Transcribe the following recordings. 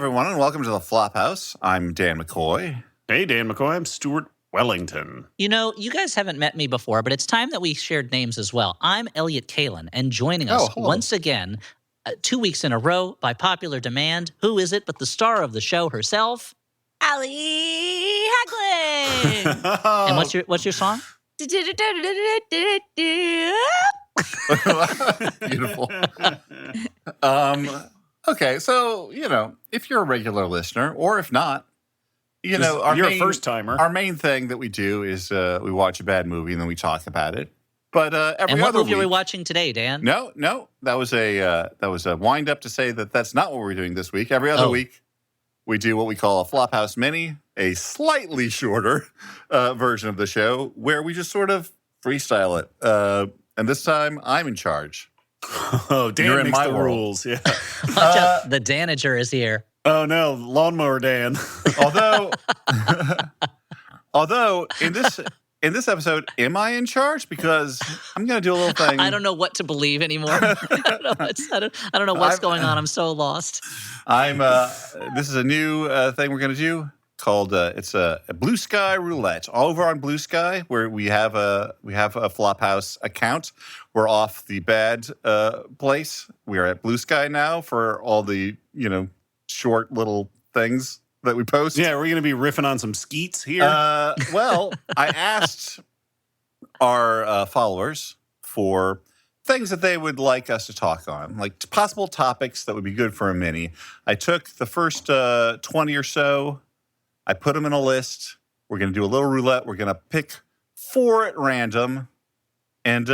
everyone, and welcome to the Flophouse. I'm Dan McCoy. Hey, Dan McCoy. I'm Stuart Wellington. You know, you guys haven't met me before, but it's time that we shared names as well. I'm Elliot Kalin, and joining us once again, 2 weeks in a row, by popular demand, who is it but the star of the show herself, Hallie Haglund. And what's your song? Beautiful. Okay, so, if you're a regular listener, or if not, you're a first-timer. Our main thing that we do is we watch a bad movie and then we talk about it. But and what movie are we watching today, Dan? No, that was a wind-up to say that that's not what we're doing this week. Every other week, we do what we call a Flophouse Mini, a slightly shorter version of the show, where we just sort of freestyle it. And this time, I'm in charge. Oh, Dan makes the rules. Yeah. Watch out, the Danager is here. Oh no, Lawnmower Dan. Although in this episode, am I in charge? Because I'm going to do a little thing. I don't know what to believe anymore. I don't know what's going on. I'm so lost. This is a new thing we're going to do called it's a Blue Sky Roulette. All over on Blue Sky, where we have a Flophouse account. We're off the bad place. We are at Blue Sky now for all the short little things that we post. Yeah, we're going to be riffing on some skeets here. Well, I asked our followers for things that they would like us to talk on, like possible topics that would be good for a mini. I took the first 20 or so. I put them in a list. We're going to do a little roulette. We're going to pick 4 at random and,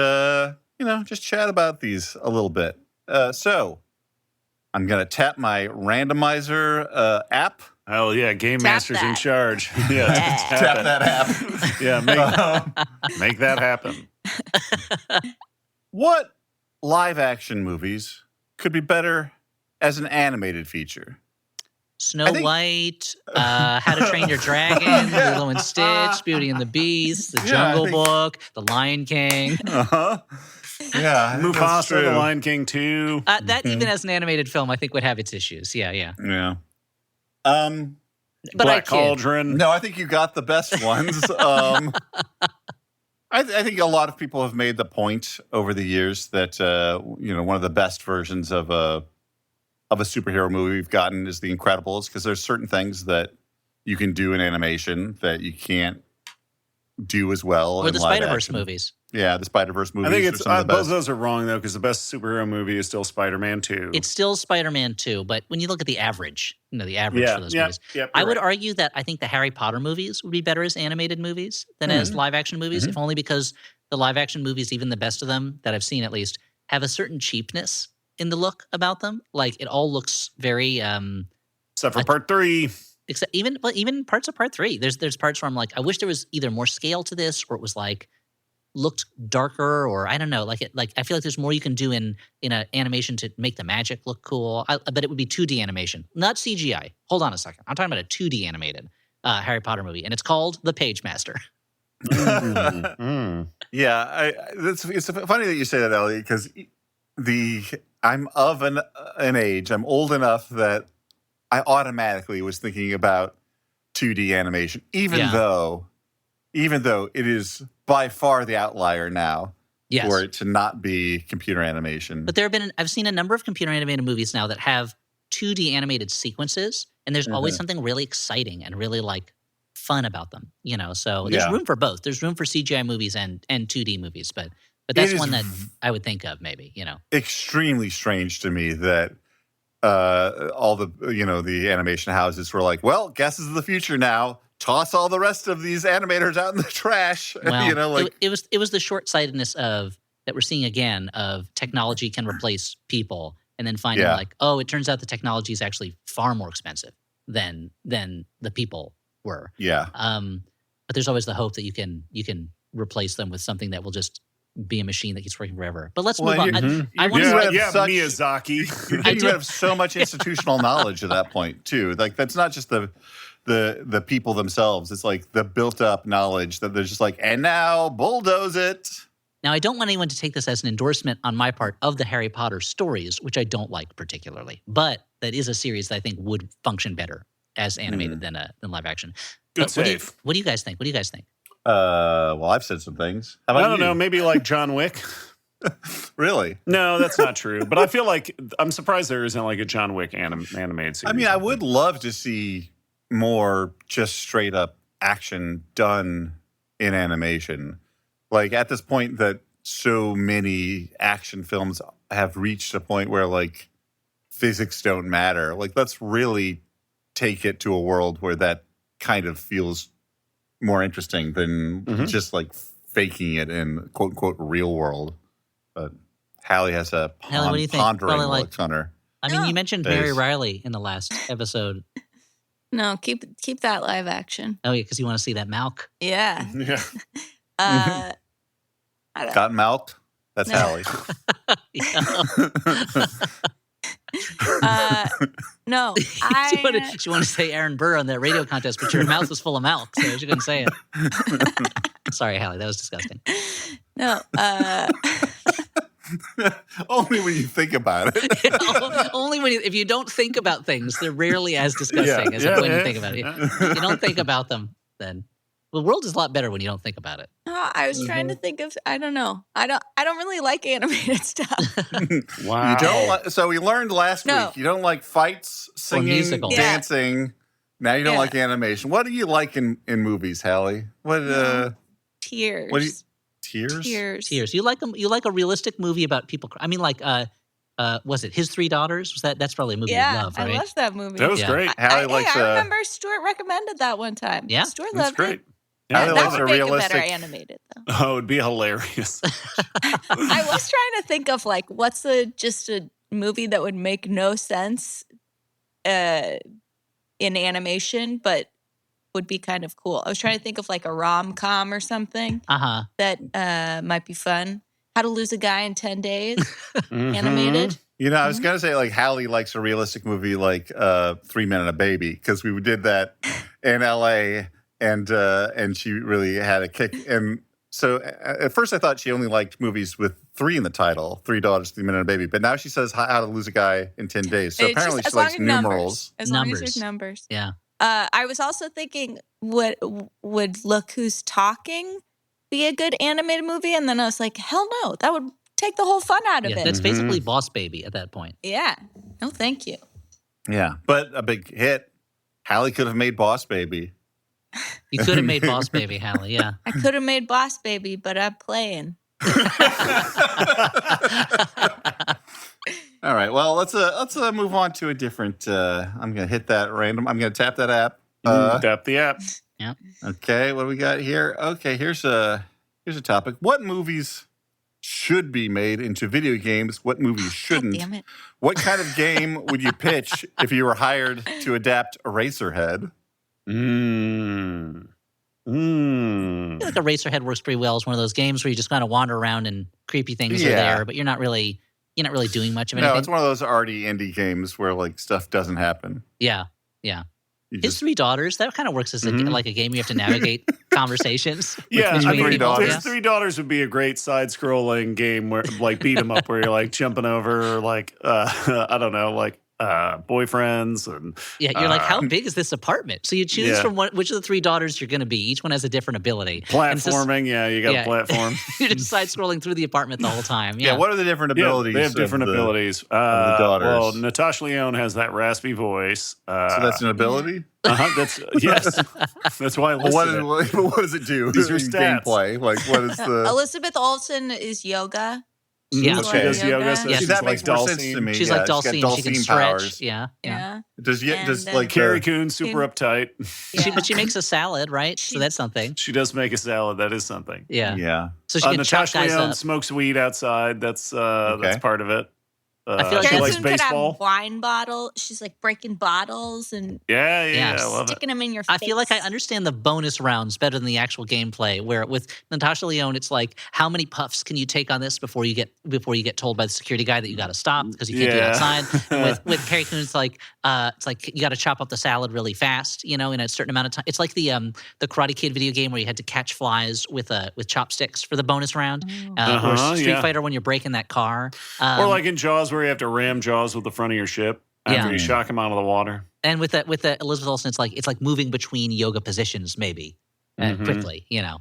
just chat about these a little bit. So I'm going to tap my randomizer app. Oh, yeah. Game Master's in charge. Yeah. Tap that app. Yeah. Make that happen. What live action movies could be better as an animated feature? Snow White, How to Train Your Dragon, Lilo and Stitch, Beauty and the Beast, The Jungle Book, The Lion King. Yeah, Mufasa, The Lion King 2. That even as an animated film, I think would have its issues. Yeah. But Black Cauldron. No, I think you got the best ones. I think a lot of people have made the point over the years that one of the best versions of a superhero movie we've gotten is The Incredibles, because there's certain things that you can do in animation that you can't do as well. Or the Spider-Verse movies. Yeah, the Spider-Verse movies. I think it's both of those are wrong, though, because the best superhero movie is still Spider-Man 2. It's still Spider-Man 2, but when you look at the average, for those movies, I would argue that I think the Harry Potter movies would be better as animated movies than as live-action movies, if only because the live-action movies, even the best of them that I've seen at least, have a certain cheapness in the look about them. Like, it all looks very... except for Part 3. Except even parts of Part 3. There's parts where I'm like, I wish there was either more scale to this, or it was like looked darker, or I don't know. Like I feel like there's more you can do in an animation to make the magic look cool. But it would be 2D animation, not CGI. Hold on a second. I'm talking about a 2D animated Harry Potter movie, and it's called The Page Master. Yeah, it's funny that you say that, Ellie, because I'm of an age. I'm old enough that I automatically was thinking about 2D animation, even though it is by far the outlier now for it to not be computer animation. But I've seen a number of computer animated movies now that have 2D animated sequences, and there's always something really exciting and really like fun about them. So there's room for both. There's room for CGI movies and 2D movies, but that's one that I would think of maybe. Extremely strange to me that all the animation houses were like, well, guess this is the future now. Toss all the rest of these animators out in the trash. Well, it was the short-sightedness of that we're seeing again of technology can replace people, and then finding it turns out the technology is actually far more expensive than the people were. Yeah. But there's always the hope that you can replace them with something that will just be a machine that keeps working forever. But let's move on. Miyazaki. You have so much institutional knowledge at that point too. Like, that's not just the people themselves. It's like the built up knowledge that they're just like, and now bulldoze it. Now, I don't want anyone to take this as an endorsement on my part of the Harry Potter stories, which I don't like particularly. But that is a series that I think would function better as animated than live action. Good But save. What do you guys think? Well, I've said some things. How about I don't you? know. Maybe like John Wick. Really? No, that's not true. But I feel like I'm surprised there isn't like a John Wick animated series. I mean, I would love to see more just straight up action done in animation. Like at this point that so many action films have reached a point where like physics don't matter. Like let's really take it to a world where that kind of feels more interesting than just like faking it in quote unquote real world. But Hallie has a Hallie, what do you think? pondering Probably like- look on her. I mean, you mentioned Mary Face. Riley in the last episode. No, keep that live action. Oh, yeah, because you want to see that Malk. Yeah. Yeah. I don't, Got milked? That's No. Hallie. no, she wanted to say Aaron Burr on that radio contest, but your mouth was full of milk, so she couldn't say it. Sorry, Hallie, that was disgusting. no. Only when you think about it. Only if you don't think about things, they're rarely as disgusting as when you think about it. If you don't think about them, then the world is a lot better when you don't think about it. I was trying to think of. I don't know. I don't really like animated stuff. Wow. You don't like, so we learned last No. week you don't like fights, singing, musicals. Yeah. dancing. Now you don't Yeah. like animation. What do you like in movies, Hallie? What Tears. What do you tears? Tears. You like a realistic movie about people? I mean, like, was it His Three Daughters? That's probably a movie you Yeah, love, right? I love that movie. That was Yeah. great. Hallie I likes remember Stuart recommended that one time. Yeah? Stuart That's loved great. it. Hallie That likes would a make it realistic. better animated, though. Oh, it'd be hilarious. I was trying to think of like what's just a movie that would make no sense in animation, but would be kind of cool. I was trying to think of like a rom-com or something that might be fun. How to Lose a Guy in 10 Days, animated. You know, I was gonna say like Hallie likes a realistic movie like 3 Men and a Baby because we did that in L.A. and she really had a kick. And so at first I thought she only liked movies with 3 in the title, 3 Daughters, 3 Men and a Baby. But now she says How to Lose a Guy in 10 Days. So It's apparently just she likes numbers. numerals. As long as there's numbers. Yeah. I was also thinking, would Look Who's Talking be a good animated movie? And then I was like, hell no, that would take the whole fun out of Yeah, it. that's basically Boss Baby at that point. Yeah. No, thank you. Yeah, but a big hit. Hallie could have made Boss Baby. You could have made Boss Baby, Hallie. Yeah. I could have made Boss Baby, but I'm playing. All right. Well, let's move on to a different. I'm gonna hit that random. I'm gonna tap that app. Tap the app. Okay. What do we got here? Okay. Here's a topic. What movies should be made into video games? What movies God shouldn't? damn it. What kind of game would you pitch if you were hired to adapt Eraserhead? I feel like Eraserhead works pretty well. It's one of those games where you just kind of wander around and creepy things are Yeah. there, but you're not really doing much of anything. No, it's one of those arty indie games where like stuff doesn't happen. Yeah. You His just, Three Daughters, that kind of works as like a game you have to navigate conversations. Yeah, between Three people. Daughters. Yeah. Three Daughters would be a great side-scrolling game where, like, beat 'em up, where you're like jumping over, like, I don't know, like boyfriends and Yeah, you're like, how big is this apartment? So you choose Yeah. from which of the 3 daughters you're going to be. Each one has a different ability. And it's just- platforming. Yeah, you got Yeah. a platform. you're just side scrolling through the apartment the whole time. yeah. Yeah. What are the different Yeah, abilities? they have different of the- abilities. the daughters? Well, Natasha Lyonne has that raspy voice. So that's an ability. That's yes. That's why I Well, listed what, it. what does it do? These are in stats. gameplay. Like, what is the? Elizabeth Olsen is yoga. Yeah. She does Yoga. yoga. So Yeah. she's that like makes more sense to Dulcine. me. She's yeah, like got Dulcine. She can stretch. powers. Yeah. Yeah. Does And, like Carrie Coon, super Coon. uptight. She, but she makes a salad, right? So that's something. She does make a salad. That is something. Yeah. yeah. So she can chop Natasha guys Lyonne up. smokes weed outside. That's Okay. part of it. I feel like she that's- likes Harrison could baseball. have wine bottle. She's like breaking bottles and Yeah, Yes. I love it. sticking them in your face. I feel like I understand the bonus rounds better than the actual gameplay. Where with Natasha Lyonne, it's like how many puffs can you take on this before you get told by the security guy that you got to stop because you can't do it outside. And with Carrie Coon, it's like you got to chop up the salad really fast, in a certain amount of time. It's like the Karate Kid video game where you had to catch flies with chopsticks for the bonus round, or Street Fighter when you're breaking that car, or like in Jaws where you have to ram Jaws with the front of your ship after you shock him out of the water. And with the Elizabeth Olsen, it's like moving between yoga positions maybe quickly, Yeah.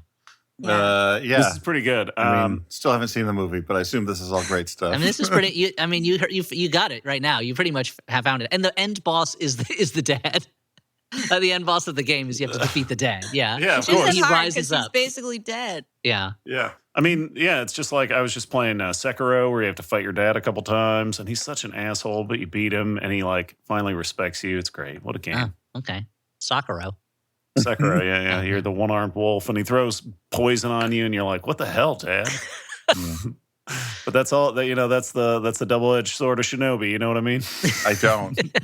This is pretty good. I mean, still haven't seen the movie, but I assume this is all great stuff. I mean, this is pretty. You got it right now. You pretty much have found it. And the end boss is the dad. The end boss of the game is you have to defeat the dad. Yeah, Yeah, of Which course. isn't He hard rises 'cause up. he's basically dead. Yeah. Yeah. I mean, it's just like I was just playing Sekiro where you have to fight your dad a couple times and he's such an asshole, but you beat him and he like finally respects you. It's great. What a game. Oh, okay. Sakura. Sekiro, yeah. You're the one-armed wolf and he throws poison on you and you're like, what the hell, Dad? But that's all that that's the double-edged sword of Shinobi, you know what I mean? I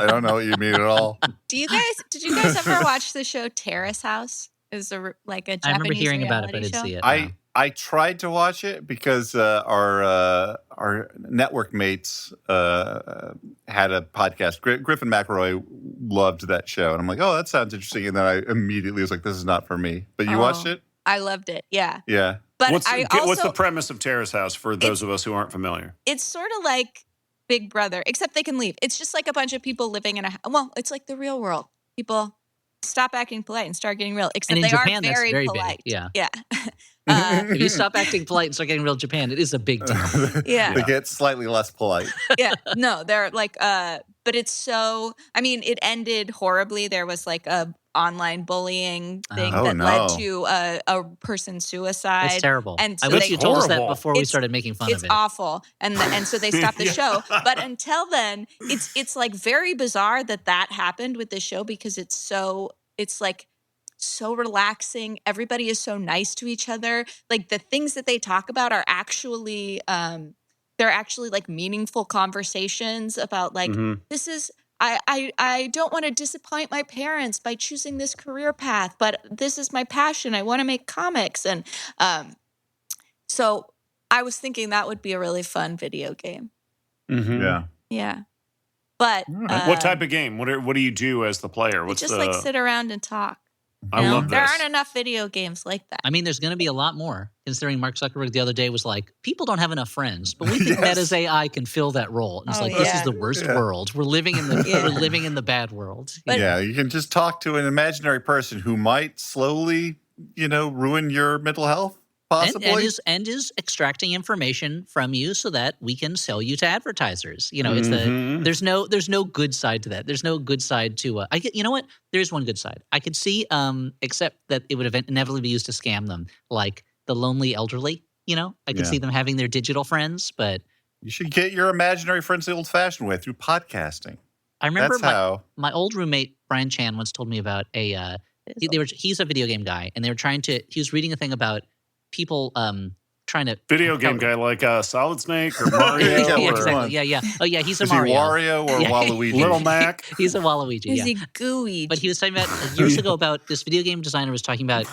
don't know what you mean at all. Did you guys ever watch the show Terrace House? It was like a Japanese I remember hearing about it, but I reality didn't show. see it. I tried to watch it because our network mates had a podcast. Griffin McElroy loved that show, and I'm like, oh, that sounds interesting. And then I immediately was like, this is not for me. But you watched it? I loved it. Yeah. Yeah. But What's also, the premise of Terrace House for those of us who aren't familiar? it's sort of like Big Brother, except they can leave. It's just like a bunch of people living in it's like the real world. People stop acting polite and start getting real. Except And in they Japan, are that's very very polite. big. Yeah. Yeah. If you stop acting polite and start getting real Japan, it is a big deal. Yeah. They get slightly less polite. Yeah. No, they're like, but it's so, I mean, it ended horribly. There was like a online bullying thing Oh, that no. led to a person's suicide. It's terrible. And so I wish they- you told us that Horrible. before we It's- started making fun It's of it. awful, and so they stopped the Yeah. show. But until then, it's like very bizarre that happened with this show because it's like so relaxing. Everybody is so nice to each other. Like the things that they talk about are actually they're actually like meaningful conversations about like this is. I don't want to disappoint my parents by choosing this career path, but this is my passion. I want to make comics. And so I was thinking that would be a really fun video game. Yeah. Yeah. But What type of game? What do you do as the player? What's just the like sit around and talk. I you know? love There this. aren't enough video games like that. I mean, there's going to be a lot more, considering Mark Zuckerberg the other day was like, people don't have enough friends, but we think Meta's AI can fill that role. And it's Oh, like, this yeah. is the worst Yeah. world. We're living in the Yeah. we're living in the bad world. But- Yeah, you can just talk to an imaginary person who might slowly, ruin your mental health, possibly. And is extracting information from you so that we can sell you to advertisers. It's Mhm. there's no good side to that. There's no good side to you know what? There is one good side. I could see except that it would inevitably be used to scam them, like the lonely elderly. I could Yeah. see them having their digital friends, but You should get your imaginary friends the old-fashioned way through podcasting. I remember That's how. my old roommate Brian Chan once told me about he's a video game guy, and he was reading a thing about people trying to Video game guy like Solid Snake or Mario Yeah, yeah, or exactly. Yeah. Oh yeah, he's a Is he Mario. Wario or Yeah. Waluigi? Little Mac. He's a Waluigi. Is Yeah. he gooey? But he was talking about years ago about this video game designer was talking about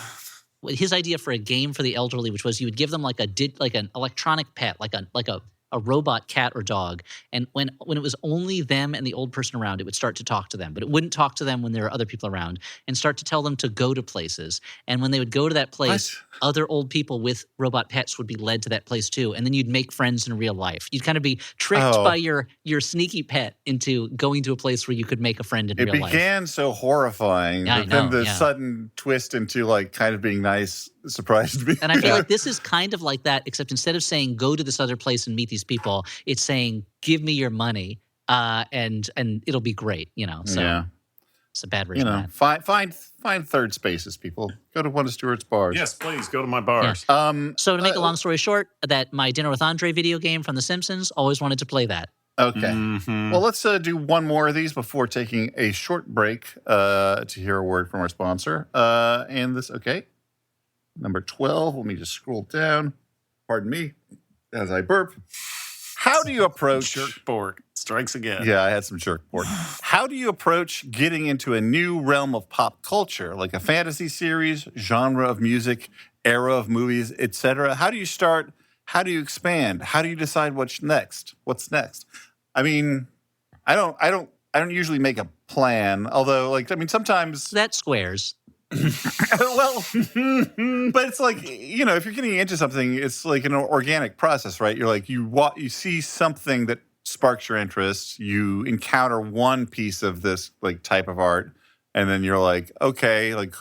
his idea for a game for the elderly, which was you would give them like an electronic pet, like a robot cat or dog, and when it was only them and the old person around, it would start to talk to them, but it wouldn't talk to them when there were other people around, and start to tell them to go to places. And when they would go to that place, other old people with robot pets would be led to that place too, and then you'd make friends in real life. You'd kind of be tricked by your sneaky pet into going to a place where you could make a friend in It real life. began so horrifying, Yeah, I but then know, the yeah. sudden twist into like kind of being nice surprised me. And I feel like this is kind of like that, except instead of saying go to this other place and meet these people, it's saying give me your money and it'll be great. So yeah, it's a bad version of that. find third spaces, people. Go to one of Stuart's bars. Yes, please go to my bars. So to make a long story short, that my Dinner with Andre video game from The Simpsons, always wanted to play that. Okay. Mhm. Well, let's do one more of these before taking a short break to hear a word from our sponsor. Number 12. Let me just scroll down. Pardon me as I burp. How do you approach Jerk pork strikes again. Yeah, I had some jerk pork. How do you approach getting into a new realm of pop culture, like a fantasy series, genre of music, era of movies, etc.? How do you start? How do you expand? How do you decide what's next? What's next? I mean, I don't usually make a plan. Although, sometimes That squares. well, but it's like, if you're getting into something, it's like an organic process, right? You're like, you see something that sparks your interest, you encounter one piece of this like type of art, and then you're like, okay, like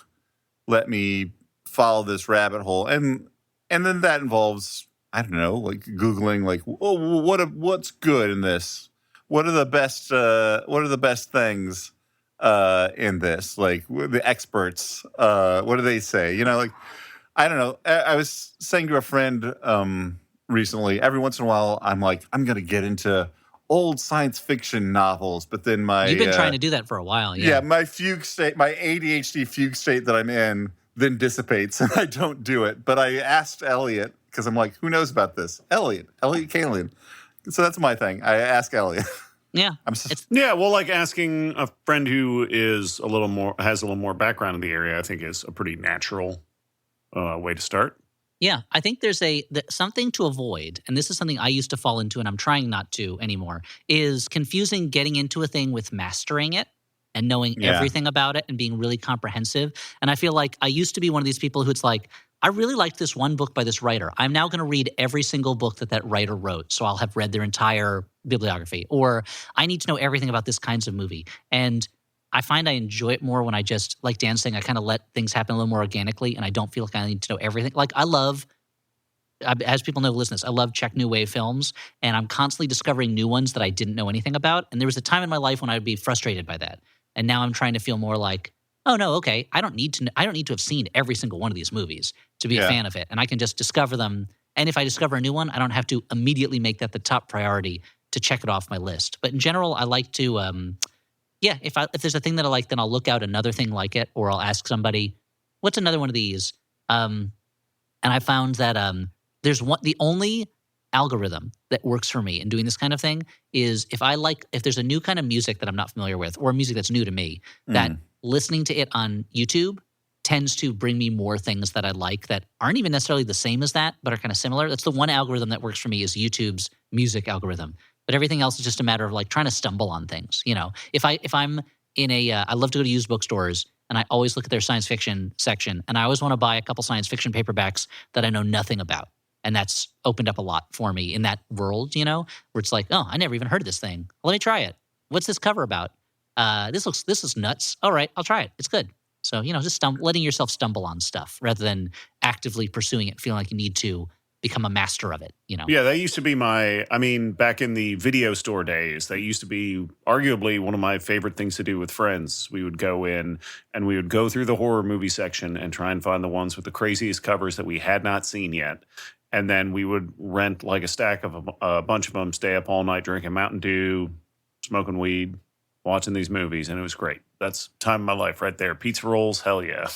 let me follow this rabbit hole, and then that involves, I don't know, like Googling like, oh, what's good in this? What are the best things in this? Like the experts, what do they say? Like, I don't know. I was saying to a friend recently, every once in a while, I'm like, I'm going to get into old science fiction novels, but then You've been trying to do that for a while. Yeah. my fugue state, my ADHD fugue state that I'm in then dissipates and I don't do it. But I asked Elliot, because I'm like, who knows about this? Elliot Kalian. So that's my thing. I ask Elliot. Yeah. Yeah, well, like asking a friend who has a little more background in the area, I think is a pretty natural way to start. Yeah, I think there's something to avoid, and this is something I used to fall into, and I'm trying not to anymore, is confusing getting into a thing with mastering it and knowing everything about it and being really comprehensive. And I feel like I used to be one of these people who it's like, I really liked this one book by this writer. I'm now going to read every single book that writer wrote, so I'll have read their entire bibliography. Or I need to know everything about this kinds of movie. And I find I enjoy it more when I just, like Dan's saying, I kind of let things happen a little more organically, and I don't feel like I need to know everything. Like I love, as people know, listen to this, I love Czech New Wave films, and I'm constantly discovering new ones that I didn't know anything about. And there was a time in my life when I would be frustrated by that. And now I'm trying to feel more like, oh no, okay, I don't need to have seen every single one of these movies to be a fan of it, and I can just discover them. And if I discover a new one, I don't have to immediately make that the top priority to check it off my list. But in general, I like to, if there's a thing that I like, then I'll look out another thing like it, or I'll ask somebody, what's another one of these? And I found that the only algorithm that works for me in doing this kind of thing is if there's a new kind of music that I'm not familiar with, or music that's new to me, that listening to it on YouTube tends to bring me more things that I like that aren't even necessarily the same as that, but are kind of similar. That's the one algorithm that works for me, is YouTube's music algorithm. But everything else is just a matter of like trying to stumble on things. If I'm in I love to go to used bookstores, and I always look at their science fiction section, and I always want to buy a couple science fiction paperbacks that I know nothing about. And that's opened up a lot for me in that world, where it's like, oh, I never even heard of this thing. Let me try it. What's this cover about? This is nuts. All right, I'll try it. It's good. So, just letting yourself stumble on stuff rather than actively pursuing it, feeling like you need to become a master of it, Yeah, that used to be back in the video store days, that used to be arguably one of my favorite things to do with friends. We would go in and we would go through the horror movie section and try and find the ones with the craziest covers that we had not seen yet. And then we would rent like a stack of a bunch of them, stay up all night drinking Mountain Dew, smoking weed, watching these movies, and it was great. That's time of my life right there. Pizza rolls, hell yeah.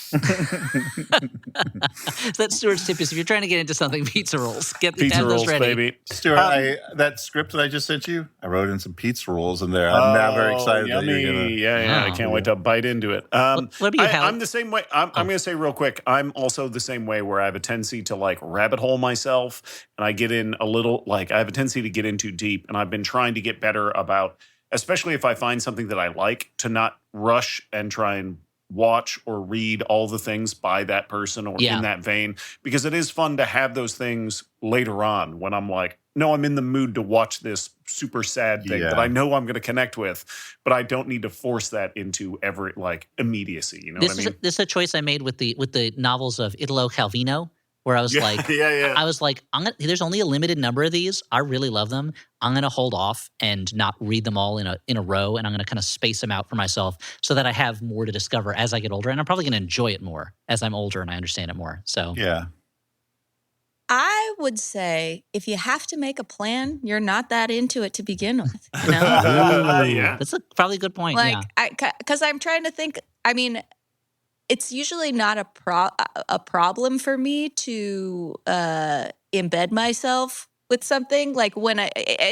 That's Stuart's tip: is if you're trying to get into something, pizza rolls. Pizza rolls, ready. baby. Stuart, that script that I just sent you, I wrote in some pizza rolls in there. I'm now very excited that yummy. you're gonna. Yeah, I can't wait to bite into it. What about you, Hallie? I'm the same way. I'm going to say real quick, I'm also the same way, where I have a tendency to like rabbit hole myself, and I get in a little, I have a tendency to get in too deep, and I've been trying to get better about, especially if I find something that I like, to not rush and try and watch or read all the things by that person or in that vein, because it is fun to have those things later on when I'm like, no, I'm in the mood to watch this super sad thing that I know I'm going to connect with, but I don't need to force that into every immediacy. You know what I mean? This is a choice I made with the novels of Italo Calvino, where I was I was like, there's only a limited number of these. I really love them. I'm going to hold off and not read them all in a row, and I'm going to kind of space them out for myself so that I have more to discover as I get older, and I'm probably going to enjoy it more as I'm older and I understand it more. So Yeah. I would say if you have to make a plan, you're not that into it to begin with. Yeah. That's probably a good point. Because I'm trying to think. I mean, it's usually not a problem for me to embed myself with something. Like when I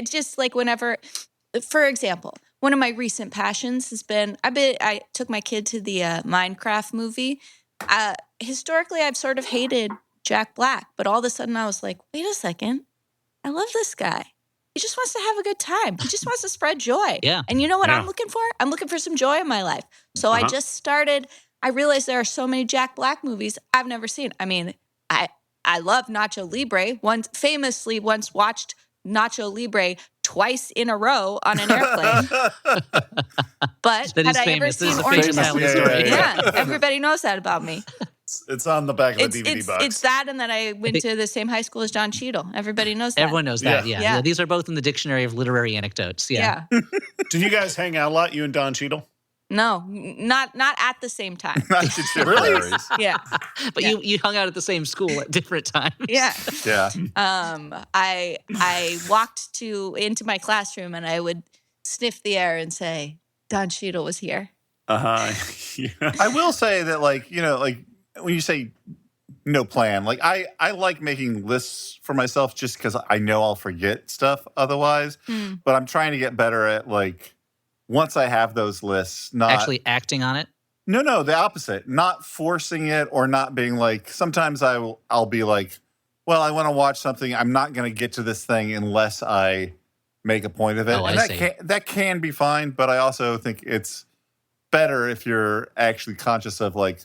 just like whenever, for example, one of my recent passions has been I took my kid to the Minecraft movie. Historically, I've sort of hated Jack Black, but all of a sudden I was like, wait a second, I love this guy. He just wants to have a good time. He just wants to spread joy. Yeah. And you know what Yeah. I'm looking for? I'm looking for some joy in my life. So I just started. I realized there are so many Jack Black movies I've never seen. I mean, I love Nacho Libre. Famously once watched Nacho Libre twice in a row on an airplane. But That had is I ever famous. This seen is a Orange famous is Hallie the story. Yeah, everybody knows that about me. It's on the back of the DVD box. It's that, and that I went to the same high school as Don Cheadle. Everybody knows that. Everyone knows that. Yeah. Yeah. These are both in the dictionary of literary anecdotes. Yeah. Did you guys hang out a lot, you and Don Cheadle? No, not at the same time. Not contemporaries. Yeah. But you hung out at the same school at different times. Yeah. Yeah. I walked into my classroom and I would sniff the air and say, Don Cheadle was here. Yeah. I will say that, like, you know, like when you say no plan, like I like making lists for myself just because I know I'll forget stuff otherwise. But I'm trying to get better at, like, once I have those lists, not Actually acting on it. No, the opposite. Not forcing it or not being like, sometimes I'll be like, well, I want to watch something. I'm not going to get to this thing unless I make a point of it. Oh, and I see. that can be fine, but I also think it's better if you're actually conscious of, like,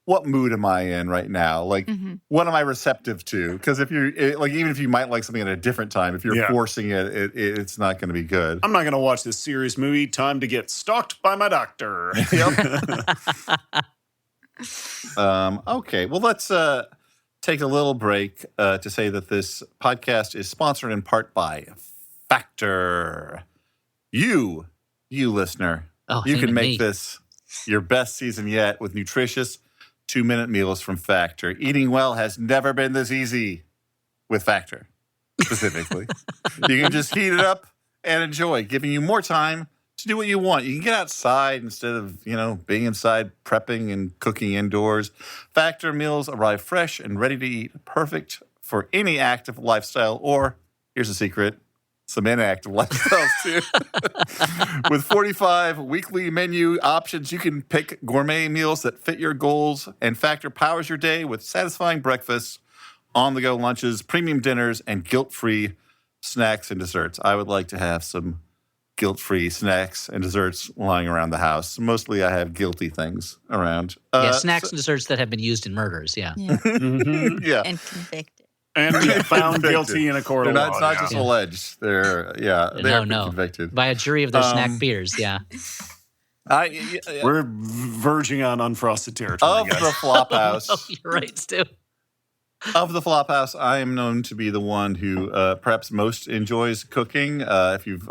what mood am I in right now? Like, what am I receptive to? Because if you're like, even if you might like something at a different time, if you're forcing it, it's not going to be good. I'm not going to watch this serious movie. Time to get stalked by my doctor. Okay, well, let's take a little break to say that this podcast is sponsored in part by Factor. You listener, you can make this your best season yet with nutritious 2-minute meals from Factor. Eating well has never been this easy with Factor, specifically. You can just heat it up and enjoy, giving you more time to do what you want. You can get outside instead of, being inside prepping and cooking indoors. Factor meals arrive fresh and ready to eat, perfect for any active lifestyle, or, here's a secret, some inactive lifestyles too. With 45 weekly menu options, you can pick gourmet meals that fit your goals, and Factor powers your day with satisfying breakfasts, on-the-go lunches, premium dinners, and guilt-free snacks and desserts. I would like to have some guilt-free snacks and desserts lying around the house. Mostly I have guilty things around. Snacks and desserts that have been used in murders, Yeah. And convicted. And found guilty in a court of law. It's not just alleged. They're convicted. By a jury of their snack beers, yeah. We're verging on unfrosted territory, Of guys. the Flophouse. Oh, you're right, Stu. Of the Flophouse, I am known to be the one who perhaps most enjoys cooking. If you've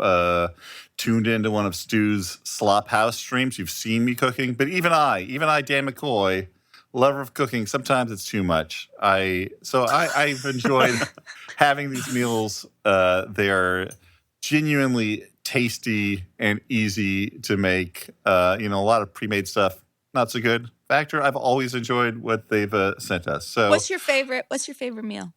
tuned into one of Stu's Slophouse streams, you've seen me cooking. But even I, Dan McCoy, lover of cooking, sometimes it's too much. I've enjoyed having these meals. They're genuinely tasty and easy to make. A lot of pre-made stuff, not so good. Factor, I've always enjoyed what they've sent us. So, What's your favorite meal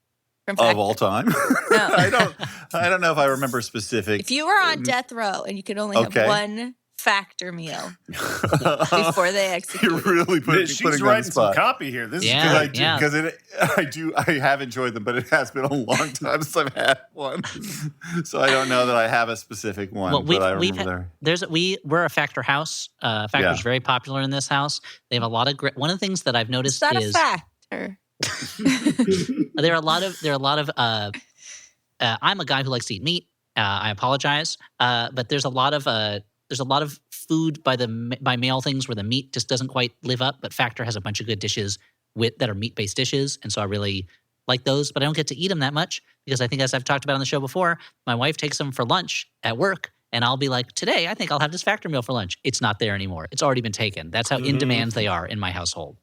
from Factor? of all time? No. I don't know if I remember specific. If you were on death row and you could only have one Factor meal before they execute You're really putting She's me on the writing some spot. copy here. This Yeah. is good. Because I have enjoyed them, but it has been a long time since I've had one, so I don't know that I have a specific one. Well, but I remember we're a Factor house. Factor's very popular in this house. They have a lot of great. One of the things that I've noticed It's not is a Factor. there are a lot of. I'm a guy who likes to eat meat. I apologize, but there's a lot of food by mail things where the meat just doesn't quite live up. But Factor has a bunch of good dishes that are meat-based dishes, and so I really like those. But I don't get to eat them that much because I think, as I've talked about on the show before, my wife takes them for lunch at work, and I'll be like, today I think I'll have this Factor meal for lunch. It's not there anymore. It's already been taken. That's how in demand they are in my household.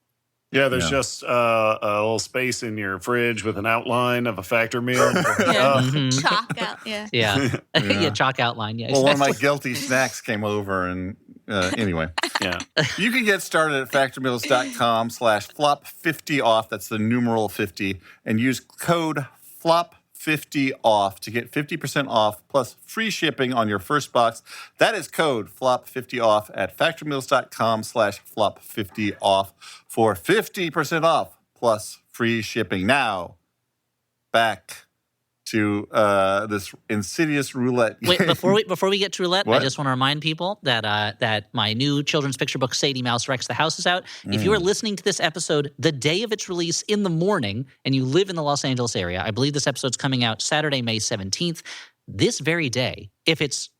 Yeah, there's just a little space in your fridge with an outline of a Factor meal. Chalk out, yeah. Yeah, chalk outline. Yeah, Well, one of my exactly. guilty snacks came over, and anyway. Yeah. You can get started at factormeals.com/flop50 off. That's the numeral 50, and use code FLOP50 off to get 50% off plus free shipping on your first box. That is code FLOP50 off at factormeals.com/FLOP50 off for 50% off plus free shipping. Now, back to this insidious roulette game. Wait, before we get to roulette, What? I just want to remind people that that my new children's picture book, Sadie Mouse Wrecks the House, is out. If you are listening to this episode the day of its release in the morning and you live in the Los Angeles area, I believe this episode's coming out Saturday, May 17th. This very day, if it's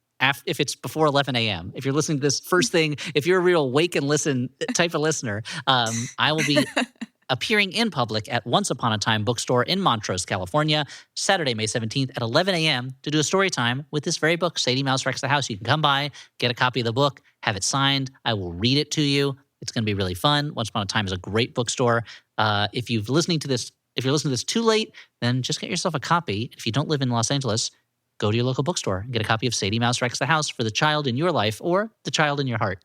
before 11 a.m., if you're listening to this first thing, if you're a real wake and listen type of listener, I will be appearing in public at Once Upon a Time Bookstore in Montrose, California, Saturday, May 17th at 11 a.m. to do a story time with this very book, Sadie Mouse Wrecks the House. You can come by, get a copy of the book, have it signed. I will read it to you. It's going to be really fun. Once Upon a Time is a great bookstore. If you're listening to this too late, then just get yourself a copy. If you don't live in Los Angeles, go to your local bookstore and get a copy of Sadie Mouse Wrecks the House for the child in your life or the child in your heart.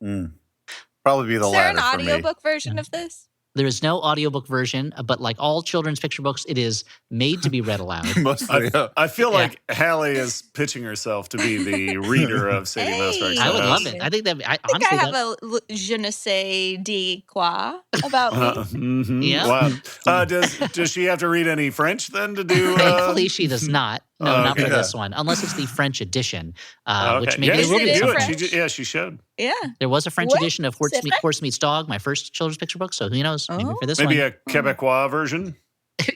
Probably be the Is there latter an for me. audiobook version of this? There is no audiobook version, but like all children's picture books, it is made to be read aloud. Mostly. I feel like Hallie is pitching herself to be the reader of Sadie Mouse Wrecks the I would House. love it. I think that I think honestly, I have a je ne sais de quoi about me. Yeah. Wow. Does she have to read any French then to do? thankfully she does not. No, not for okay. this one, unless it's the French edition, which Okay. maybe Yeah, it will she be could do sometime. it. She should. Yeah. There was a French What? edition of C'est vrai? Horse Meets Dog, my first children's picture book. So who knows? Maybe Oh. for this Maybe one, a Quebecois version,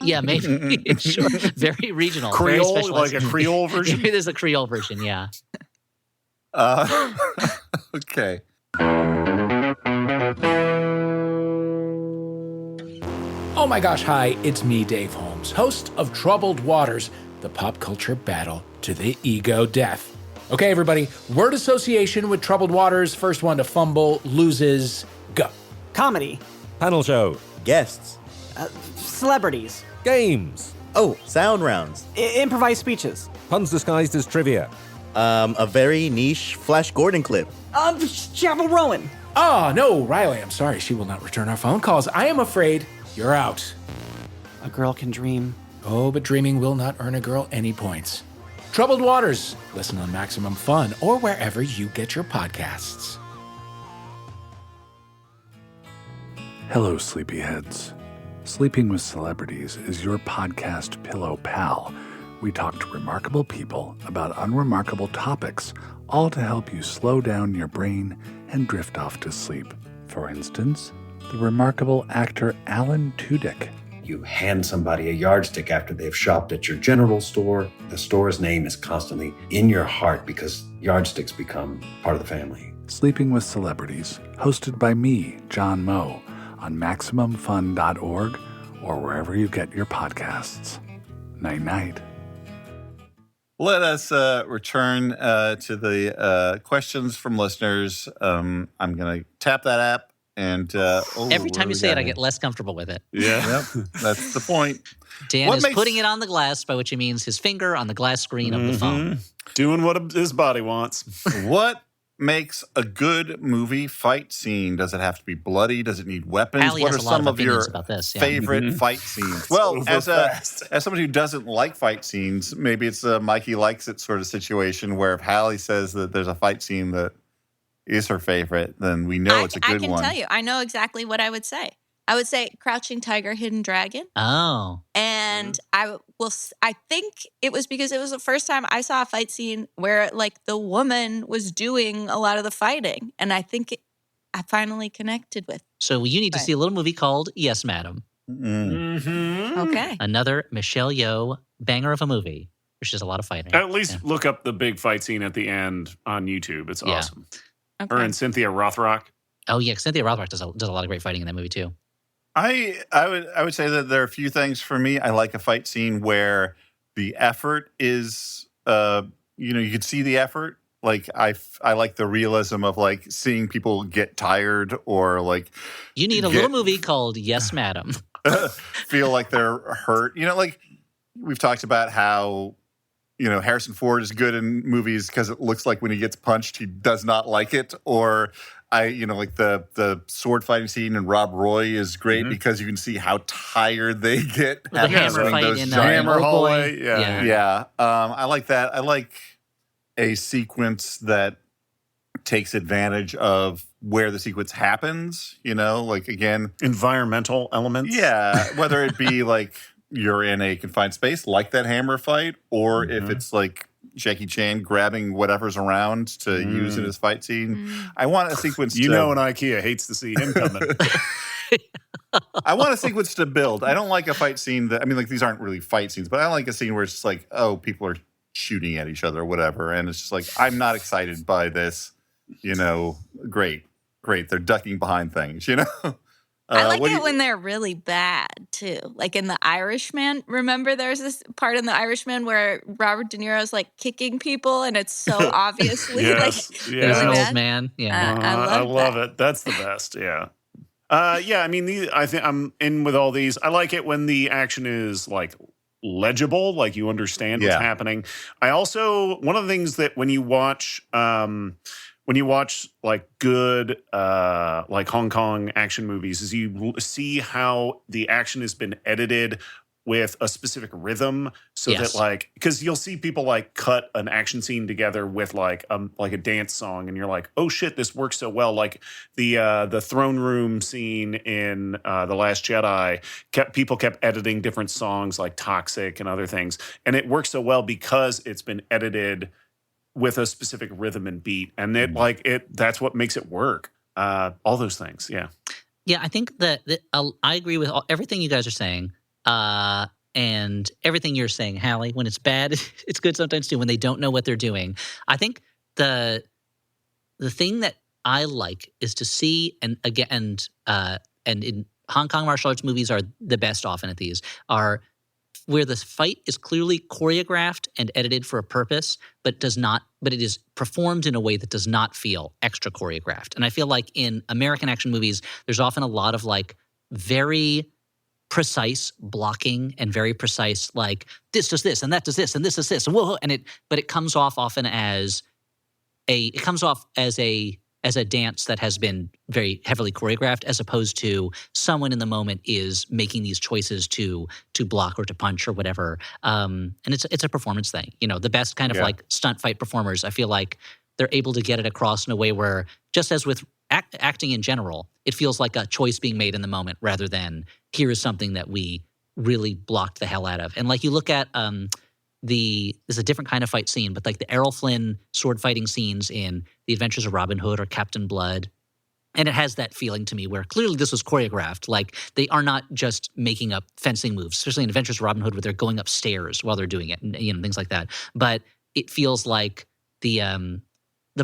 yeah, maybe sure. Very regional, very Creole, specialized. like a Creole version. Maybe there's a Creole version. Yeah. Okay. Oh my gosh, hi, it's me, Dave Holmes, host of Troubled Waters, the pop culture battle to the ego death. Okay, everybody, word association with Troubled Waters. First one to fumble loses. Go. Comedy. Panel show. Guests. Celebrities. Games. Oh, sound rounds. Improvised speeches. Puns disguised as trivia. A very niche Flash Gordon clip. Chapel Rowan. Oh, no, Riley, I'm sorry. She will not return our phone calls. I am afraid you're out. A girl can dream. Oh, but dreaming will not earn a girl any points. Troubled Waters. Listen on Maximum Fun or wherever you get your podcasts. Hello, sleepyheads. Sleeping with Celebrities is your podcast pillow pal. We talk to remarkable people about unremarkable topics, all to help you slow down your brain and drift off to sleep. For instance, the remarkable actor Alan Tudyk. You hand somebody a yardstick after they've shopped at your general store. The store's name is constantly in your heart because yardsticks become part of the family. Sleeping with Celebrities, hosted by me, John Moe, on MaximumFun.org or wherever you get your podcasts. Night-night. Let us return to the questions from listeners. I'm going to tap that app. And Every time you say it, I get get less comfortable with it. Yeah. Yep, that's the point. Dan What is makes- putting it on the glass, by which he means his finger on the glass screen of the phone. Doing what his body wants. What makes a good movie fight scene? Does it have to be bloody? Does it need weapons? Hallie What has are a lot some of of your opinions about this, yeah. favorite fight scenes? Well, Over as fast. somebody who doesn't like fight scenes, maybe it's a Mikey likes it sort of situation where if Hallie says that there's a fight scene that is her favorite, then we know it's a good I can one. tell you. I know exactly what I would say. I would say Crouching Tiger, Hidden Dragon. Oh. And I think it was because it was the first time I saw a fight scene where like the woman was doing a lot of the fighting. And I think I finally connected with. So you need to see a little movie called Yes, Madam. Okay. Another Michelle Yeoh banger of a movie, which is a lot of fighting. At least Yeah. look up the big fight scene at the end on YouTube. It's Yeah. awesome. Okay. Her and Cynthia Rothrock. Oh, yeah. Cynthia Rothrock does a lot of great fighting in that movie, too. I would say that there are a few things for me. I like a fight scene where the effort is, you could see the effort. Like I like the realism of like seeing people get tired or like You need a little movie called Yes, Madam. feel like they're hurt. Like we've talked about how, Harrison Ford is good in movies because it looks like when he gets punched, he does not like it. Or like the sword fighting scene in Rob Roy is great because you can see how tired they get. The having to hammer swing fight those in giant- Hammer Old Boy. hallway. Yeah. Yeah, I like that. I like a sequence that takes advantage of where the sequence happens. Like again, Environmental elements. yeah, whether it be like you're in a confined space, like that hammer fight, or if it's like Jackie Chan grabbing whatever's around to use in his fight scene. I want a sequence. You know, an IKEA hates to see him coming. I want a sequence to build. I don't like a fight scene like these aren't really fight scenes, but I like a scene where it's just like, oh, people are shooting at each other or whatever. And it's just like, I'm not excited by this, great. They're ducking behind things, I like what do it you- when they're really bad too. Like in The Irishman. Remember there's this part in The Irishman where Robert De Niro's like kicking people and it's so obviously Yes, like yeah. There's an really old bad. man. Yeah. I love that. it. That's the best. Yeah. Yeah. I mean, I think I'm in with all these. I like it when the action is like legible, like you understand what's Yeah. happening. I also, one of the things that when you watch like good like Hong Kong action movies is you see how the action has been edited with a specific rhythm so Yes. that like, because you'll see people like cut an action scene together with like a dance song and you're like, oh shit, this works so well. Like the throne room scene in The Last Jedi people kept editing different songs like Toxic and other things, and it works so well because it's been edited with a specific rhythm and beat, and that's what makes it work. All those things. Yeah. Yeah, I think that I agree with everything you guys are saying. And everything you're saying, Hallie, when it's bad, it's good sometimes too, when they don't know what they're doing. I think the thing that I like is to see, and in Hong Kong martial arts movies are the best often at these, are where the fight is clearly choreographed and edited for a purpose, but it is performed in a way that does not feel extra choreographed. And I feel like in American action movies, there's often a lot of like very precise blocking and very precise like this does this and that does this and this is this and whoa, but it comes off often as a dance that has been very heavily choreographed, as opposed to someone in the moment is making these choices to block or to punch or whatever. And it's a performance thing. The best kind of like stunt fight performers, I feel like they're able to get it across in a way where, just as with acting in general, it feels like a choice being made in the moment rather than here is something that we really blocked the hell out of. And like you look at there's a different kind of fight scene, but like the Errol Flynn sword fighting scenes in The Adventures of Robin Hood or Captain Blood, and it has that feeling to me where clearly this was choreographed. Like they are not just making up fencing moves, especially in Adventures of Robin Hood where they're going upstairs while they're doing it and things like that. But it feels like the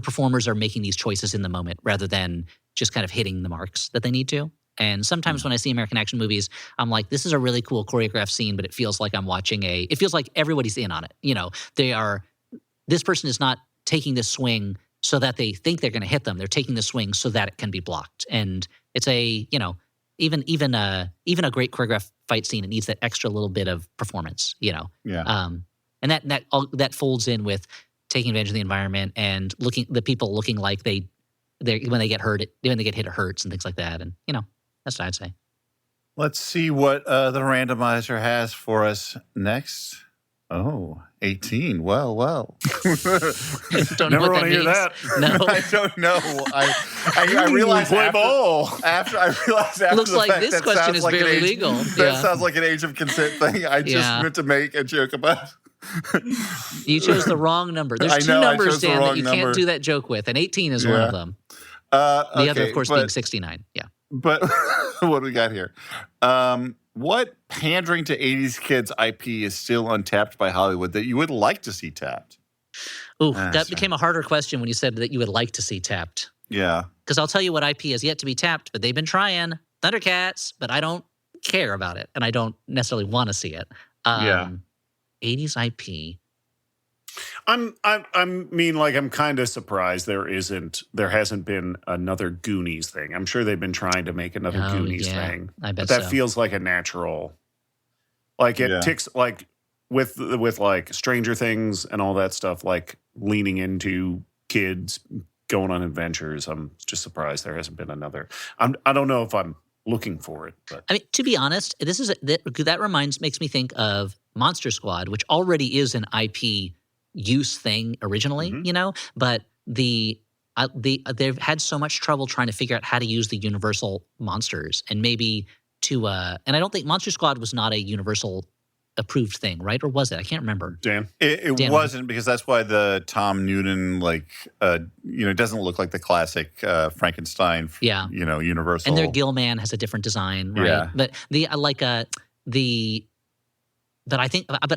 performers are making these choices in the moment rather than just kind of hitting the marks that they need to. And sometimes when I see American action movies, I'm like, this is a really cool choreographed scene, but it feels like I'm watching it feels like everybody's in on it. This person is not taking this swing so that they think they're going to hit them. They're taking the swing so that it can be blocked. And it's even a great choreographed fight scene, it needs that extra little bit of performance, Yeah. And that folds in with taking advantage of the environment and the people looking like they when they get hit, it hurts and things like that. And that's what I'd say. Let's see what the randomizer has for us next. Oh, 18. Well. Don't know Never what want to hear means. that. No. I don't know. I realized play after, ball. after I realized after Looks the like fact this that question sounds is like an barely age- legal. That Yeah. sounds like an age of consent thing. I just Yeah. meant to make a joke about. You chose the wrong number. There's I two know, I numbers, chose the Dan, that wrong you number. can't do that joke with, and 18 is one Yeah. of them. The other, of course, being 69. Yeah. But what do we got here? What pandering to 80s kids IP is still untapped by Hollywood that you would like to see tapped? Ooh, Ah, that sorry. became a harder question when you said that you would like to see tapped. Yeah. Because I'll tell you what IP has yet to be tapped, but they've been trying. Thundercats, but I don't care about it, and I don't necessarily want to see it. Yeah. 80s IP. I'm kind of surprised there hasn't been another Goonies thing. I'm sure they've been trying to make another Oh, Goonies yeah. thing. I bet But that so. feels like a natural, like it Yeah. ticks like with like Stranger Things and all that stuff, like leaning into kids going on adventures. I'm just surprised there hasn't been another. I don't know if I'm looking for it, but I mean, to be honest, that makes me think of Monster Squad, which already is an IP use thing originally, but they've had so much trouble trying to figure out how to use the Universal monsters, and maybe and I don't think Monster Squad was not a Universal approved thing, right? Or was it? I can't remember. Dan? It Dan, wasn't, because that's why the Tom Noonan, it doesn't look like the classic Frankenstein, Universal. And their Gillman has a different design, right? Yeah. But but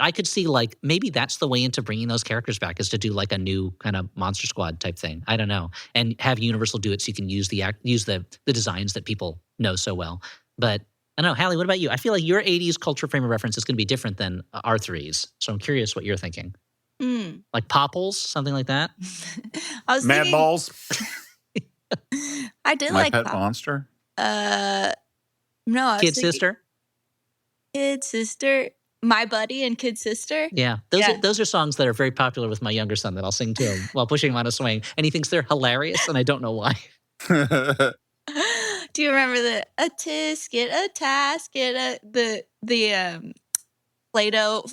I could see like maybe that's the way into bringing those characters back, is to do like a new kind of Monster Squad type thing. I don't know, and have Universal do it so you can use the designs that people know so well. But I don't know, Hallie, what about you? I feel like your 80s culture frame of reference is going to be different than R3's. So I'm curious what you're thinking. Like Popples, something like that? I was Mad thinking, Balls? I did My like Pet Monster? No, I was Kid thinking Sister? Kid Sister. My Buddy and Kid Sister. Yeah. Those are songs that are very popular with my younger son that I'll sing to him while pushing him on a swing. And he thinks they're hilarious, and I don't know why. Do you remember a tisket, a tasket, the Play-Doh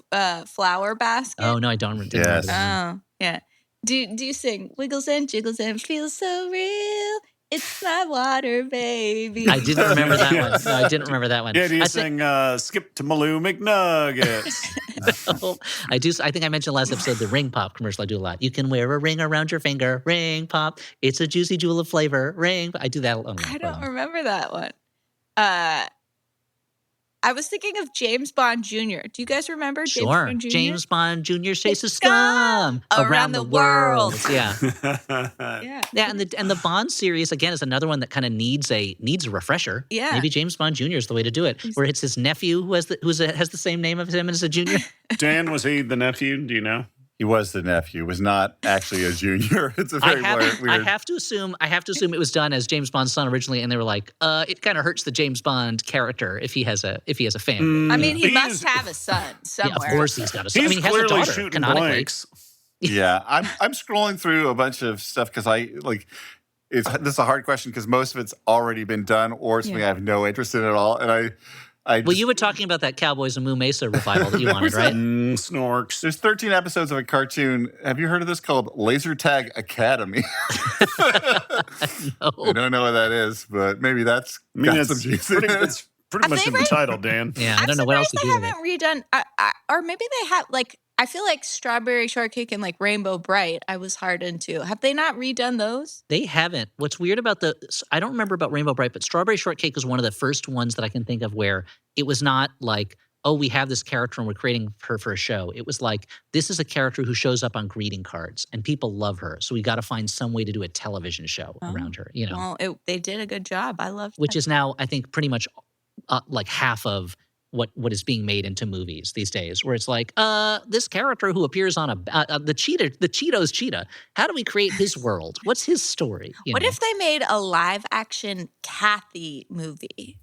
flower basket? Oh, no, I don't remember that. Oh, yeah. Do you sing Wiggles and Jiggles and Feels So Real? It's my water, baby. I didn't remember that one. No, I didn't remember that one. Yeah, do you sing Skip to Maloo McNuggets? No, I do. I think I mentioned last episode the Ring Pop commercial I do a lot. You can wear a ring around your finger. Ring Pop. It's a juicy jewel of flavor. Ring. I do that a lot. I don't remember that one. I was thinking of James Bond Jr. Do you guys remember James Bond Jr.? James Bond Jr. chases scum around the world. Yeah. Yeah, and the Bond series again is another one that kind of needs a refresher. Yeah. Maybe James Bond Jr. is the way to do it, where it's his nephew who has the same name as him as a junior. Dan, was he the nephew? Do you know? He was the nephew. Was not actually a junior. It's a very weird. I have to assume it was done as James Bond's son originally, and they were like, it kind of hurts the James Bond character if he has a family. I mean, he must have a son somewhere. Yeah, of course he's got a son. He's he has clearly a daughter, shooting canonically. blanks. Yeah, I'm scrolling through a bunch of stuff because this is a hard question because most of it's already been done or something I have no interest in at all, and well, you were talking about that Cowboys of Moo Mesa revival that you wanted, right? Snorks. There's 13 episodes of a cartoon. Have you heard of this called Laser Tag Academy? No. I don't know what that is, but maybe that's got some juice in it. It's pretty much in the title, Dan. Yeah, I don't know what else to do with it. They haven't redone, or maybe they have. Like, I feel like Strawberry Shortcake and like Rainbow Bright, I was hard into. Have they not redone those? They haven't. What's weird about I don't remember about Rainbow Bright, but Strawberry Shortcake was one of the first ones that I can think of where it was not like, oh, we have this character and we're creating her for a show. It was like, this is a character who shows up on greeting cards and people love her. So we got to find some way to do a television show around her, Well, they did a good job. I loved which is now, I think, pretty much like half of what is being made into movies these days, where it's like, this character who appears on the Cheetos cheetah. How do we create his world? What's his story? What if they made a live action Kathy movie?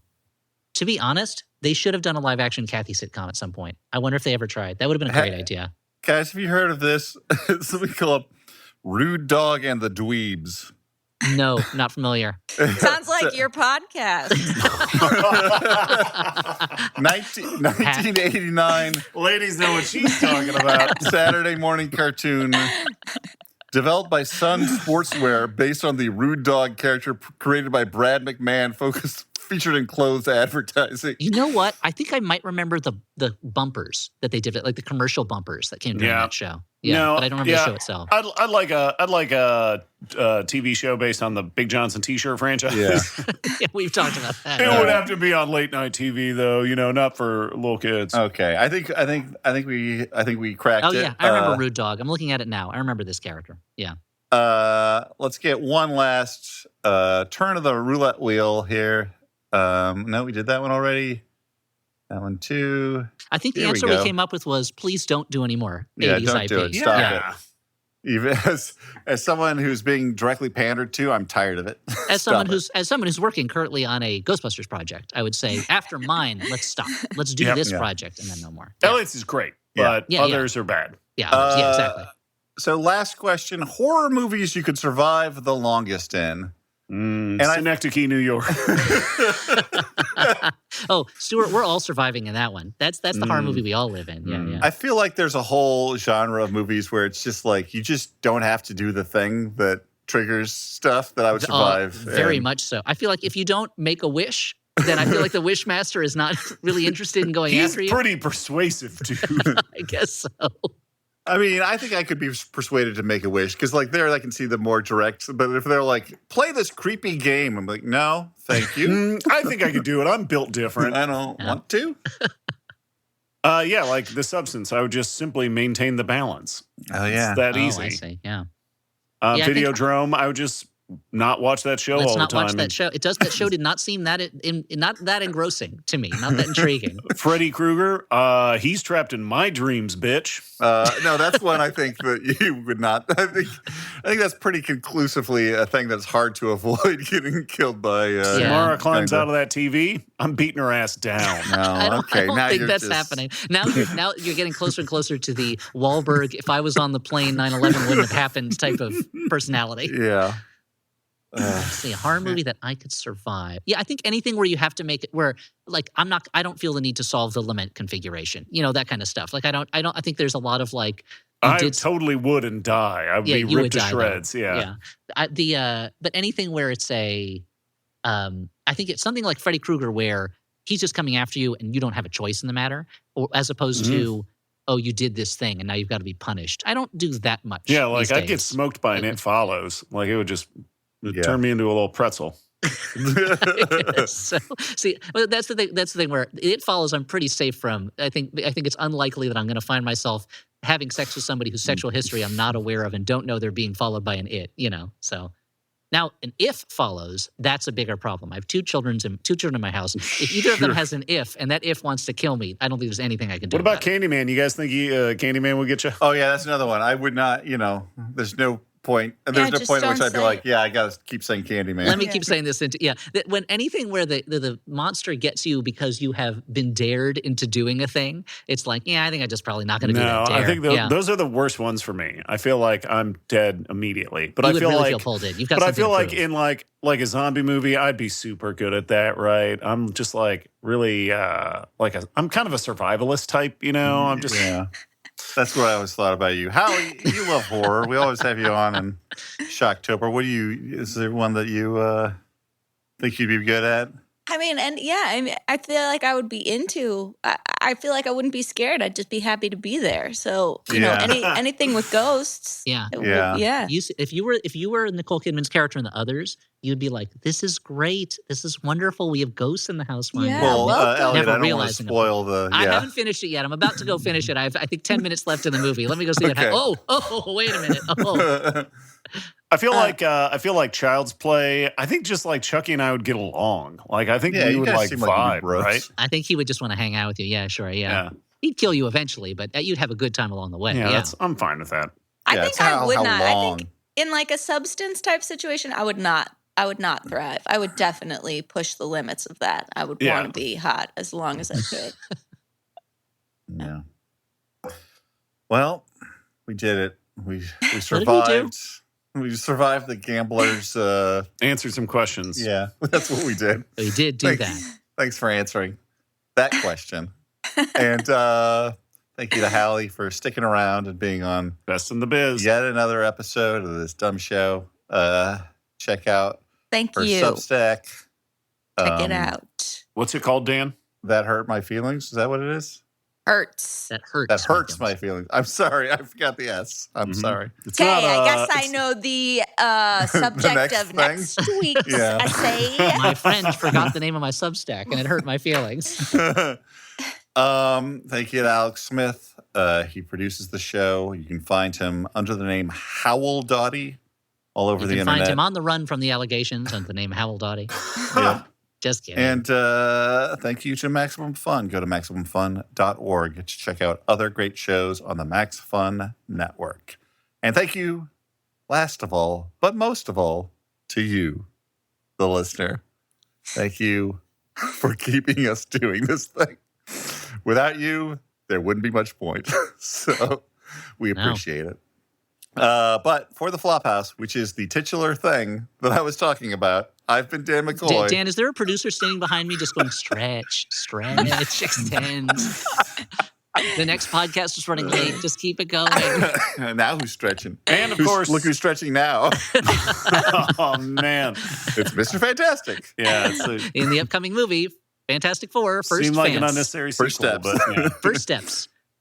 To be honest, they should have done a live action Kathy sitcom at some point. I wonder if they ever tried. That would have been a great idea. Guys, have you heard of this? Something called Rude Dog and the Dweebs. No, not familiar. Sounds like your podcast. 1989. Ladies know what she's talking about. Saturday morning cartoon. Developed by Sun Sportswear based on the Rude Dog character created by Brad McMahon, featured in clothes advertising. You know what? I think I might remember the bumpers that they did, like the commercial bumpers that came during that show. Yeah, no, but I don't remember the show itself. I'd like a TV show based on the Big Johnson T-shirt franchise. Yeah. Yeah, we've talked about that. It would have to be on late night TV though, not for little kids. Okay, I think we cracked it. Oh yeah, I remember Rude Dog. I'm looking at it now. I remember this character. Yeah. Let's get one last turn of the roulette wheel here. No, we did that one already. That one too. I think the answer we came up with was, please don't do any more 80s don't IP. do it. Stop it. Even as someone who's being directly pandered to, I'm tired of it. As someone who's working currently on a Ghostbusters project, I would say after mine, let's stop. Let's do this project and then no more. Elliot's is great, but others are bad. Yeah, exactly. So last question, horror movies you could survive the longest in. Synecdoche, New York. Oh, Stuart, we're all surviving in that one. That's the horror movie we all live in. Yeah. I feel like there's a whole genre of movies where it's just like you just don't have to do the thing that triggers stuff that I would survive. Very much so. I feel like if you don't make a wish, then I feel like the Wishmaster is not really interested in going He's after you. pretty persuasive, dude. I guess so. I mean, I think I could be persuaded to make a wish because, like, there I can see the more direct. But if they're like, play this creepy game, I'm like, no, thank you. I think I could do it. I'm built different. I don't want to. Yeah, like The Substance. I would just simply maintain the balance. Oh, yeah. It's that Oh, easy. I see. Yeah. Videodrome, I would just not watch that show all Let's the not time. watch that show. That show did not seem not that engrossing to me. Not that intriguing. Freddy Krueger, he's trapped in my dreams, bitch. No, that's one I think that you would not. I think that's pretty conclusively a thing that's hard to avoid getting killed by. Mara climbs out of that TV. I'm beating her ass down. No, I don't now think you're that's just- happening. Now you're getting closer and closer to the Wahlberg, if I was on the plane, 9/11 wouldn't have happened type of personality. Yeah. Let's see, a horror movie that I could survive. Yeah, I think anything where you have to make it where, like, I don't feel the need to solve the lament configuration. You know, that kind of stuff. Like, I think there's a lot of like, totally would and die. I would be you ripped would to die, shreds. though. Yeah. But anything where it's I think it's something like Freddy Krueger where he's just coming after you and you don't have a choice in the matter, or as opposed to, oh, you did this thing and now you've got to be punished. I don't do that much. Yeah, like these I'd get days. smoked by an It Follows. Like it would just turn me into a little pretzel. So, see, well, that's the thing. That's the thing where It Follows. I'm pretty safe from. I think it's unlikely that I'm going to find myself having sex with somebody whose sexual history I'm not aware of and don't know they're being followed by an it. You know, so. Now, an if follows, that's a bigger problem. I have two children in my house. If either of them has an if, and that if wants to kill me, I don't think there's anything I can do. What about it. Candyman? You guys think Candyman will get you? Oh yeah, that's another one. I would not. There's no point. There's no just point in which don't I'd be say like, yeah, I gotta keep saying Candyman. Let me keep saying this. That when anything where the monster gets you because you have been dared into doing a thing, it's like, yeah, I think I'm just probably not going to do that dare. I think those are the worst ones for me. I feel like I'm dead immediately. But You I would feel really like feel pulled in. You've got but I something feel to like prove. in like a zombie movie, I'd be super good at that, right? I'm just like really I'm kind of a survivalist type, you know. I'm just That's what I always thought about you. Hallie, you love horror. We always have you on in Shocktober. Is there one that you think you'd be good at? I mean, I feel like I would be into. I feel like I wouldn't be scared. I'd just be happy to be there. So you know, anything with ghosts. Yeah. Yeah. If you were Nicole Kidman's character in The Others, you'd be like, "This is great. This is wonderful. We have ghosts in the house." Yeah. Well, welcome. Elliot, Never I don't want to realizing it. spoil the. I haven't finished it yet. I'm about to go finish it. I think 10 minutes left in the movie. Let me go see what Okay. happens. Oh, wait a minute. Oh. I feel like Child's Play. I think just like Chucky and I would get along. Like I think we you would guys like seem like you'd be vibe, bros. right? I think he would just want to hang out with you. Yeah, sure. Yeah. He'd kill you eventually, but you'd have a good time along the way. Yeah, Yeah. I'm fine with that. I Yeah, think it's I would how not. I long. think in like a substance type situation, I would not thrive. I would definitely push the limits of that. I would Yeah. want to be hot as long as I could. Yeah. Well, we did it. We did we do? survived. We survived the gamblers. Answer some questions. Yeah, that's what we did. We did do Thanks. that. Thanks for answering that question. And thank you to Hallie for sticking around and being on Best in the biz. yet another episode of this dumb show. Check out Thank her you. Substack. Check it out. What's it called, Dan? That hurt my feelings. Is that what it is? Hurts. That hurts. That hurts my feelings. I'm sorry. I forgot the S. I'm sorry. It's Okay, not, I guess I it's- know the subject next of thing? next week's Yeah. essay. My friend forgot the name of my Substack, and it hurt my feelings. Thank you to Alex Smith. He produces the show. You can find him under the name Howell Dottie all over You the can internet. find him on the run from the allegations under the name Howell Dottie. Yeah. Just kidding. And thank you to Maximum Fun. Go to MaximumFun.org to check out other great shows on the Max Fun Network. And thank you, last of all, but most of all, to you, the listener. Thank you for keeping us doing this thing. Without you, there wouldn't be much point. So we No. appreciate it. But for the Flophouse, which is the titular thing that I was talking about, I've been Dan McCoy. Dan, is there a producer standing behind me just going, stretch, extend? The next podcast is running late. Just keep it going. Now who's stretching? And of course, look who's stretching now. Oh man, It's Mr. Fantastic. yeah. In the upcoming movie, Fantastic Four, First Seemed like Fans. an unnecessary First sequel, steps. but yeah.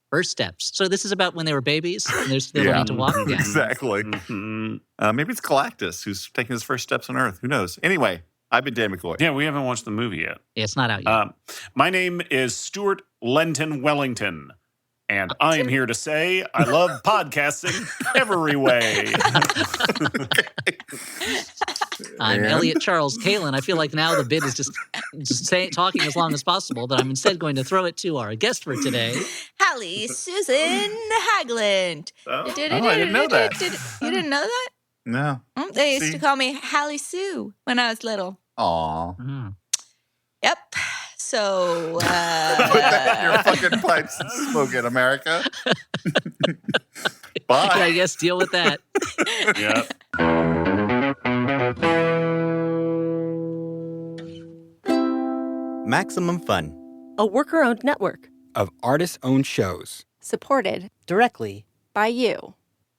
First steps. So this is about when they were babies and they're still learning to walk. Yeah. Exactly. Mhm. Maybe it's Galactus who's taking his first steps on Earth. Who knows? Anyway, I've been Dan McCoy. Yeah, we haven't watched the movie yet. Yeah, it's not out yet. My name is Stuart Lenton Wellington, and I am here to say I love podcasting every way. I'm Elliot Charles Kalin. I feel like now the bit is just talking as long as possible, but I'm instead going to throw it to our guest for today. Hallie Susan Haglund. Oh, I didn't know that. You didn't know that? No. They used See? to call me Hallie Sue when I was little. Aw. Mm. Yep. So, Put that in your fucking pipes and smoke it, America. Bye. I guess deal with that. Yep. Maximum Fun. A worker-owned network of artist-owned shows. supported Directly by you.